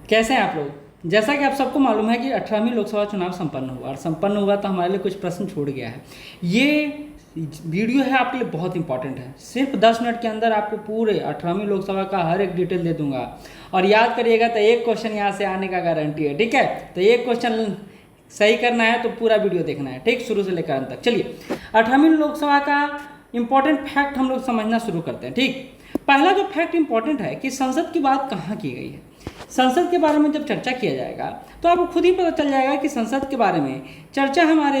कैसे हैं आप लोग? जैसा कि आप सबको मालूम है कि 18वीं लोकसभा चुनाव संपन्न हुआ, और संपन्न हुआ तो हमारे लिए कुछ प्रश्न छूट गया है। ये वीडियो है आपके लिए बहुत इंपॉर्टेंट है। सिर्फ 10 मिनट के अंदर आपको पूरे 18वीं लोकसभा का हर एक डिटेल दे दूंगा, और याद करिएगा तो एक क्वेश्चन यहाँ से आने का गारंटी है, ठीक है? तो एक क्वेश्चन सही करना है तो पूरा वीडियो देखना है, ठीक, शुरू से लेकर अंत तक। चलिए 18वीं लोकसभा का इंपॉर्टेंट फैक्ट हम लोग समझना शुरू करते हैं, ठीक। पहला जो फैक्ट इंपॉर्टेंट है कि संसद की बात कहाँ की गई है। संसद के बारे में जब चर्चा किया जाएगा तो आपको खुद ही पता चल जाएगा कि संसद के बारे में चर्चा हमारे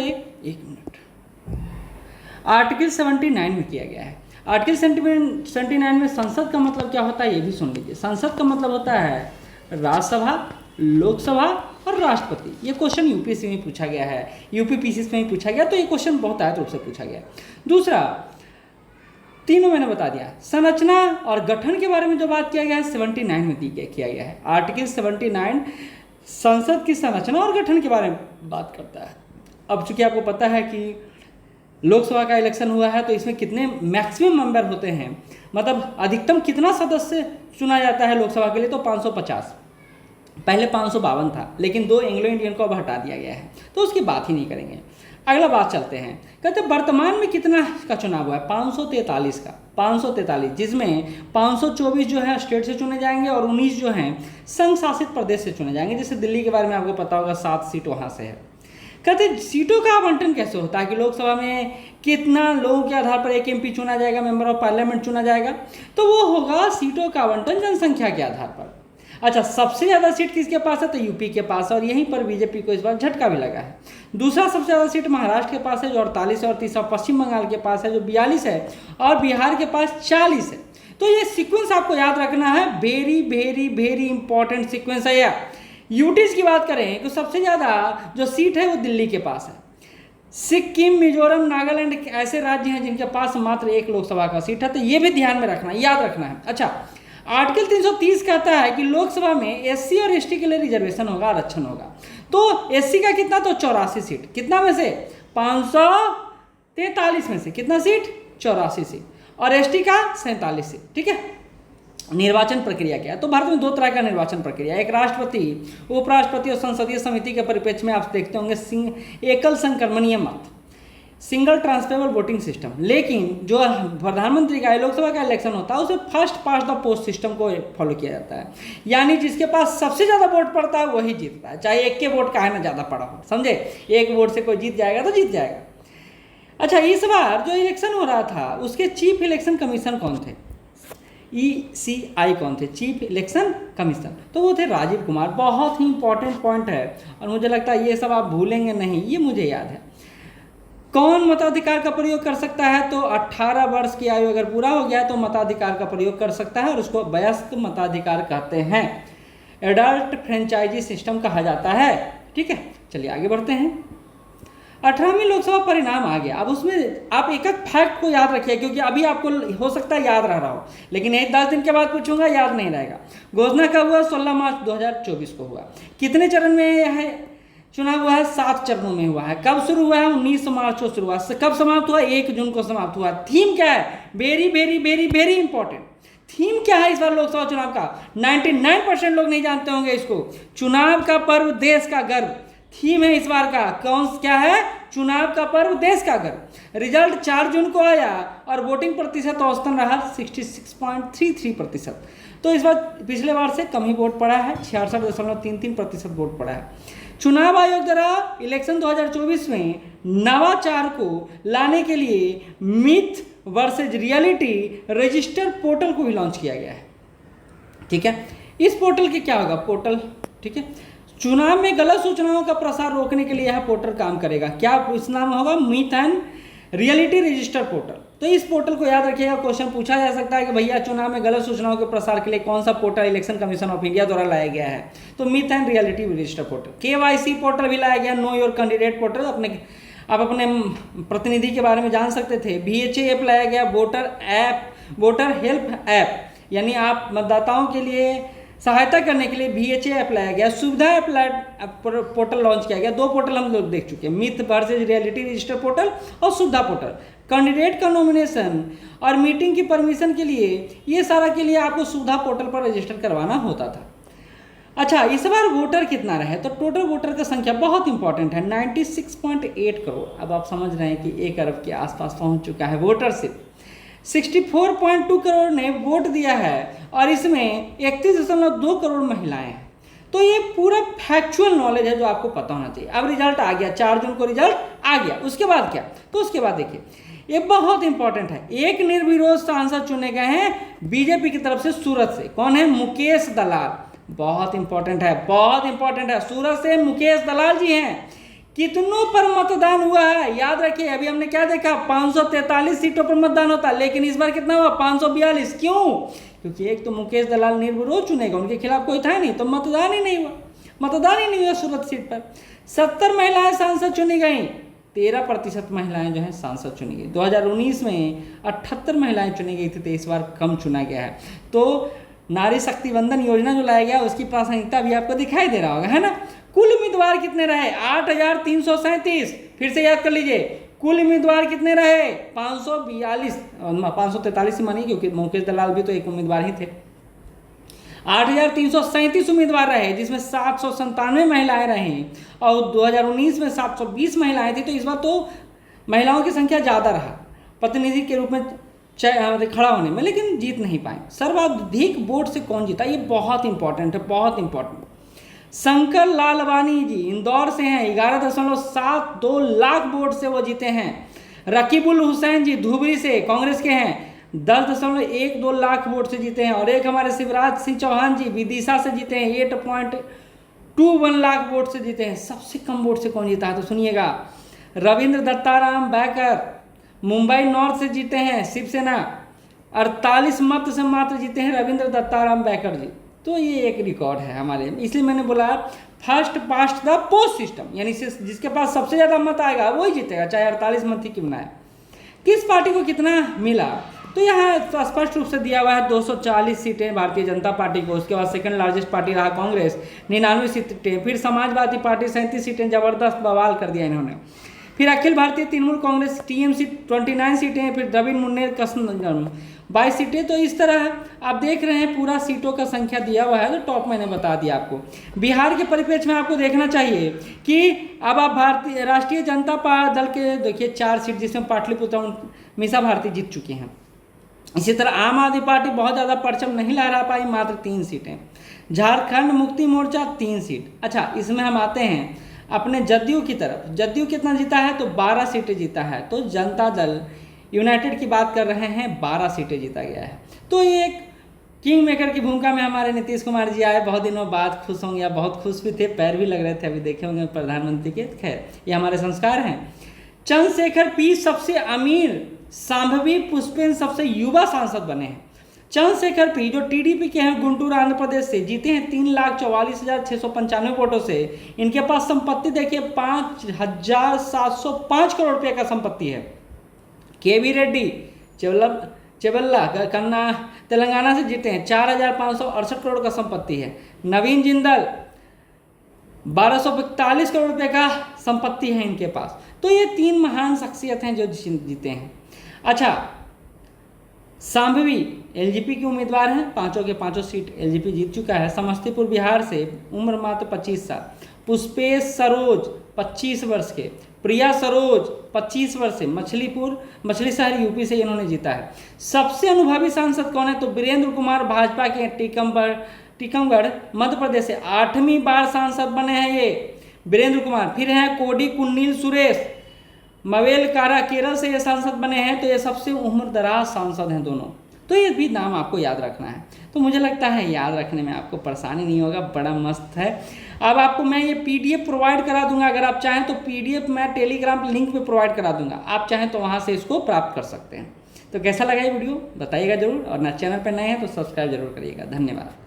आर्टिकल 79 में किया गया है। आर्टिकल 79 में संसद का मतलब क्या होता है ये भी सुन लीजिए। संसद का मतलब होता है राज्यसभा, लोकसभा और राष्ट्रपति। ये क्वेश्चन यूपीएससी में पूछा गया है, यूपीपीसीएस में पूछा गया, तो ये क्वेश्चन बहुत आयत रूप से पूछा गया। दूसरा, तीनों मैंने बता दिया। संरचना और गठन के बारे में जो बात किया गया है 79 में किया गया है। आर्टिकल 79 संसद की संरचना और गठन के बारे में बात करता है। अब चूंकि आपको पता है कि लोकसभा का इलेक्शन हुआ है तो इसमें कितने मैक्सिमम मेंबर होते हैं, मतलब अधिकतम कितना सदस्य चुना जाता है लोकसभा के लिए, तो 550। पहले 552 था, लेकिन 2 एंग्लो इंडियन को अब हटा दिया गया है, तो उसकी बात ही नहीं करेंगे। अगला बात चलते हैं, कहते वर्तमान में कितना का चुनाव हुआ है? 543 का, 543, जिसमें 524 जो है स्टेट से चुने जाएंगे और 19 जो हैं संघ शासित प्रदेश से चुने जाएंगे। जैसे दिल्ली के बारे में आपको पता होगा, 7 सीट वहाँ से है। कहते सीटों का आवंटन कैसे होता है कि लोकसभा में कितना लोगों के आधार पर एक एमपी चुना जाएगा, मेंबर ऑफ पार्लियामेंट चुना जाएगा, तो वो होगा सीटों का आवंटन जनसंख्या के आधार पर। अच्छा, सबसे ज़्यादा सीट किसके पास है? तो यूपी के पास है, और यहीं पर बीजेपी को इस बार झटका भी लगा है। दूसरा सबसे ज़्यादा सीट महाराष्ट्र के पास है जो 48 है, और तीसरा पश्चिम बंगाल के पास है जो 42 है, और बिहार के पास 40 है। तो ये सीक्वेंस आपको याद रखना है, very very very important sequence है। यह यूटीज की बात करें तो सबसे ज़्यादा जो सीट है वो दिल्ली के पास है। सिक्किम, मिजोरम, नागालैंड ऐसे राज्य हैं जिनके पास मात्र 1 लोकसभा का सीट है, तो ये भी ध्यान में रखना, याद रखना है। अच्छा, आर्टिकल 330 कहता है कि लोकसभा में एससी और एसटी के लिए रिजर्वेशन होगा, आरक्षण होगा। तो एससी का कितना? तो 84 सीट। कितना में से? 543 में से कितना सीट? 84 सीट। और एसटी का 47 सीट, ठीक है। निर्वाचन प्रक्रिया क्या है? तो भारत में 2 तरह का निर्वाचन प्रक्रिया है, एक राष्ट्रपति, उपराष्ट्रपति और संसदीय समिति के परिप्रेक्ष्य में आप देखते होंगे एकल संक्रमणीय मत, सिंगल ट्रांसफरेबल वोटिंग सिस्टम। लेकिन जो प्रधानमंत्री का लोकसभा का इलेक्शन होता है उसे first past the post system को फॉलो किया जाता है, यानी जिसके पास सबसे ज़्यादा वोट पड़ता है वही जीतता है, चाहे एक के वोट का है ना ज़्यादा पड़ा हो, समझे? एक वोट से कोई जीत जाएगा तो जीत जाएगा। अच्छा, इस बार जो इलेक्शन हो रहा था उसके चीफ इलेक्शन कमीशन कौन थे? ECI कौन थे? Chief election commission. तो वो थे राजीव कुमार। बहुत ही इंपॉर्टेंट पॉइंट है, और मुझे लगता है ये सब आप भूलेंगे नहीं, ये मुझे याद है। कौन मताधिकार का प्रयोग कर सकता है? तो 18 वर्ष की आयु अगर पूरा हो गया तो मताधिकार का प्रयोग कर सकता है, और उसको वयस्क मताधिकार कहते हैं, एडल्ट फ्रेंचाइजी सिस्टम कहा जाता है, ठीक है। चलिए आगे बढ़ते हैं। 18वीं लोकसभा परिणाम आ गया। अब उसमें आप एक एक फैक्ट को याद रखिए, क्योंकि अभी आपको हो सकता है याद रह रहा हो, लेकिन 10 दिन के बाद पूछूंगा, याद नहीं रहेगा। घोषणा कब हुआ? 16 मार्च 2024 को हुआ। कितने चरण में है चुनाव हुआ है? 7 चरणों में हुआ है। कब शुरू हुआ है? 19 मार्च को शुरू हुआ। कब समाप्त हुआ? 1 जून को समाप्त हुआ। थीम क्या है? Very very very very important. Theme क्या है इस बार लोकसभा चुनाव का? 99% लोग नहीं जानते होंगे इसको। चुनाव का पर्व, देश का गर्व, थीम है इस बार का। कौन क्या है? चुनाव का पर्व, देश का गर्व। रिजल्ट 4 जून को आया, और वोटिंग प्रतिशत औसतन रहा 66.33%। तो इस बार पिछले बार से कम ही वोट पड़ा है, 66.33% वोट पड़ा है। चुनाव आयोग द्वारा इलेक्शन 2024 में नवाचार को लाने के लिए myth versus reality register portal को भी लॉन्च किया गया है, ठीक है। इस पोर्टल के क्या होगा? पोर्टल, ठीक है, चुनाव में गलत सूचनाओं का प्रसार रोकने के लिए यह पोर्टल काम करेगा। क्या इस नाम होगा? Myth and reality register portal. तो इस पोर्टल को याद रखिएगा, क्वेश्चन पूछा जा सकता है कि भैया चुनाव में गलत सूचनाओं के प्रसार के लिए कौन सा portal election commission of India द्वारा लाया गया है? तो myth and reality register portal. KYC portal भी लाया गया, नो योर कैंडिडेट पोर्टल। आप अपने प्रतिनिधि के बारे में जान सकते थे। VHA ऐप लाया गया, वोटर हेल्प ऐप, यानी आप मतदाताओं के लिए सहायता करने के लिए VHA ऐप लाया गया। सुविधा ऐप पोर्टल लॉन्च किया गया। 2 पोर्टल हम लोग देख चुके हैं, myth versus reality register portal और सुविधा पोर्टल। कैंडिडेट का नॉमिनेशन और मीटिंग की परमिशन के लिए, ये सारा के लिए आपको सुविधा पोर्टल पर रजिस्टर करवाना होता था। अच्छा, इस बार वोटर कितना रहे, तो टोटल वोटर का संख्या बहुत इंपॉर्टेंट है 96.8 करोड़। अब आप समझ रहे हैं कि 1 अरब के आसपास पहुंच चुका है वोटर। सिर्फ 64.2 करोड़ ने वोट दिया है और इसमें 31.2 करोड़ महिलाएं हैं। तो ये पूरा फैक्चुअल नॉलेज है जो आपको पता होना चाहिए। अब रिजल्ट आ गया, 4 जून को रिजल्ट आ गया, उसके बाद क्या, तो उसके बाद देखिए ये बहुत इंपॉर्टेंट है। एक निर्विरोध सांसद चुने गए हैं बीजेपी की तरफ से सूरत से। कौन है? मुकेश दलाल। बहुत इंपॉर्टेंट है, बहुत इंपॉर्टेंट है। सूरत से मुकेश दलाल जी हैं। कितनों पर मतदान हुआ है याद रखिए। अभी हमने क्या देखा, 543 सीटों पर मतदान होता, लेकिन इस बार कितना हुआ, 542। क्यों? क्योंकि एक तो मुकेश दलाल निर्विरोध चुने गए, उनके खिलाफ कोई था नहीं, तो मतदान ही नहीं हुआ, मतदान ही नहीं हुआ सूरत सीट पर। 70 महिलाएं सांसद चुनी गई, 13% महिलाएं जो हैं सांसद चुनी गई। 2019 में 78 महिलाएं चुनी गई थी, तो इस बार कम चुना गया है। तो नारी शक्ति वंदन योजना जो लाया गया उसकी प्रासंगिकता भी आपको दिखाई दे रहा होगा, है ना। कुल उम्मीदवार कितने रहे? 8,337। फिर से याद कर लीजिए, कुल उम्मीदवार कितने रहे? 542, 543 मानिए, क्योंकि मुकेश दलाल भी तो एक उम्मीदवार ही थे। 8,337 उम्मीदवार रहे, जिसमें 797 महिलाएं रहीं और 2019 में 720 महिलाएं थी। तो इस बार तो महिलाओं की संख्या ज़्यादा रहा प्रतिनिधि के रूप में खड़ा होने में, लेकिन जीत नहीं पाए। सर्वाधिक वोट से कौन जीता, ये बहुत इंपॉर्टेंट है, बहुत इंपॉर्टेंट। शंकर लालवानी जी इंदौर से हैं, 11.72 लाख वोट से वो जीते हैं। रकीबुल हुसैन जी धुबरी से कांग्रेस के हैं, 10.12 लाख वोट से जीते हैं। और एक हमारे शिवराज सिंह चौहान जी विदिशा से जीते हैं, 8.21 लाख वोट से जीते हैं। सबसे कम वोट से कौन जीता है, तो सुनिएगा, रविंद्र दत्ताराम बैकर मुंबई नॉर्थ से जीते हैं, शिवसेना। 48 मत से मात्र जीते हैं रविंद्र दत्ताराम बैकर जी। तो ये एक रिकॉर्ड है हमारे, इसलिए मैंने बोला first past the post system, यानी जिसके पास सबसे ज़्यादा मत आएगा वही जीतेगा, चाहे 48 मत ही क्यों ना आए। किस पार्टी को कितना मिला, तो यहाँ स्पष्ट रूप से दिया हुआ है 240 सीटें भारतीय जनता पार्टी को। उसके बाद सेकंड लार्जेस्ट पार्टी रहा कांग्रेस, 99 सीटें। फिर समाजवादी पार्टी 37 सीटें, ज़बरदस्त बवाल कर दिया इन्होंने। फिर अखिल भारतीय तृणमूल कांग्रेस टीएमसी 29 सीटें, फिर द्रविड़ मुन्नेर कसम 22 सीटें। तो इस तरह आप देख रहे हैं पूरा सीटों का संख्या दिया हुआ है, तो टॉप मैंने बता दिया आपको। बिहार के परिप्रेक्ष्य में आपको देखना चाहिए कि अब आप भारतीय राष्ट्रीय जनता दल के देखिए 4 सीट, जिसमें पाटलिपुत्र मीसा भारती जीत चुकी हैं। इसी तरह आम आदमी पार्टी बहुत ज़्यादा परचम नहीं लहरा पाई, मात्र 3 सीटें। झारखंड मुक्ति मोर्चा 3 सीट। अच्छा, इसमें हम आते हैं अपने जदयू की तरफ। जदयू कितना जीता है, तो 12 सीटें जीता है। तो जनता दल यूनाइटेड की बात कर रहे हैं, 12 सीटें जीता गया है। तो ये एक किंग मेकर की भूमिका में हमारे नीतीश कुमार जी आए, बहुत दिनों बाद खुश होंगे, या बहुत खुश भी थे, पैर भी लग रहे थे, अभी देखे होंगे प्रधानमंत्री के। खैर, ये हमारे संस्कार हैं। चंद्रशेखर पी सबसे अमीर, सांभवी पुष्पेन सबसे युवा सांसद बने हैं। चंद्रशेखर पी जो टीडीपी के हैं, गुंटूर आंध्र प्रदेश से, जीते हैं 3,44,695 वोटों से। इनके पास संपत्ति देखिए 5,705 करोड़ रुपये का संपत्ति है। केवी रेड्डी चेबल्ला कन्ना तेलंगाना से जीते हैं, 4,568 करोड़ का संपत्ति है। नवीन जिंदल 1242 करोड़ रुपये का संपत्ति है इनके पास। तो ये 3 महान शख्सियत हैं जो जीते हैं। अच्छा, सांभवी एलजेपी के उम्मीदवार हैं, 5 के 5 सीट एलजेपी जीत चुका है। समस्तीपुर बिहार से, उम्र मात्र 25 साल। पुष्पेश सरोज 25 वर्ष के। प्रिया सरोज 25 वर्ष से, मछली शहर यूपी से इन्होंने जीता है। सबसे अनुभवी सांसद कौन है, तो वीरेंद्र कुमार भाजपा के टीकमगढ़ मध्य प्रदेश से 8वीं बार सांसद बने हैं ये वीरेंद्र कुमार। फिर हैं कोडी कुन्नील सुरेश मवेलकारा, केरल से ये सांसद बने हैं। तो ये सबसे उम्रदराज सांसद हैं दोनों। तो ये भी नाम आपको याद रखना है। तो मुझे लगता है याद रखने में आपको परेशानी नहीं होगा, बड़ा मस्त है। अब आपको मैं ये पीडीएफ प्रोवाइड करा दूंगा, अगर आप चाहें तो पीडीएफ मैं टेलीग्राम लिंक पे प्रोवाइड करा दूंगा, आप चाहें तो वहाँ से इसको प्राप्त कर सकते हैं। तो कैसा लगा ये वीडियो बताइएगा जरूर, और ना चैनल पर नए हैं तो सब्सक्राइब जरूर करिएगा। धन्यवाद।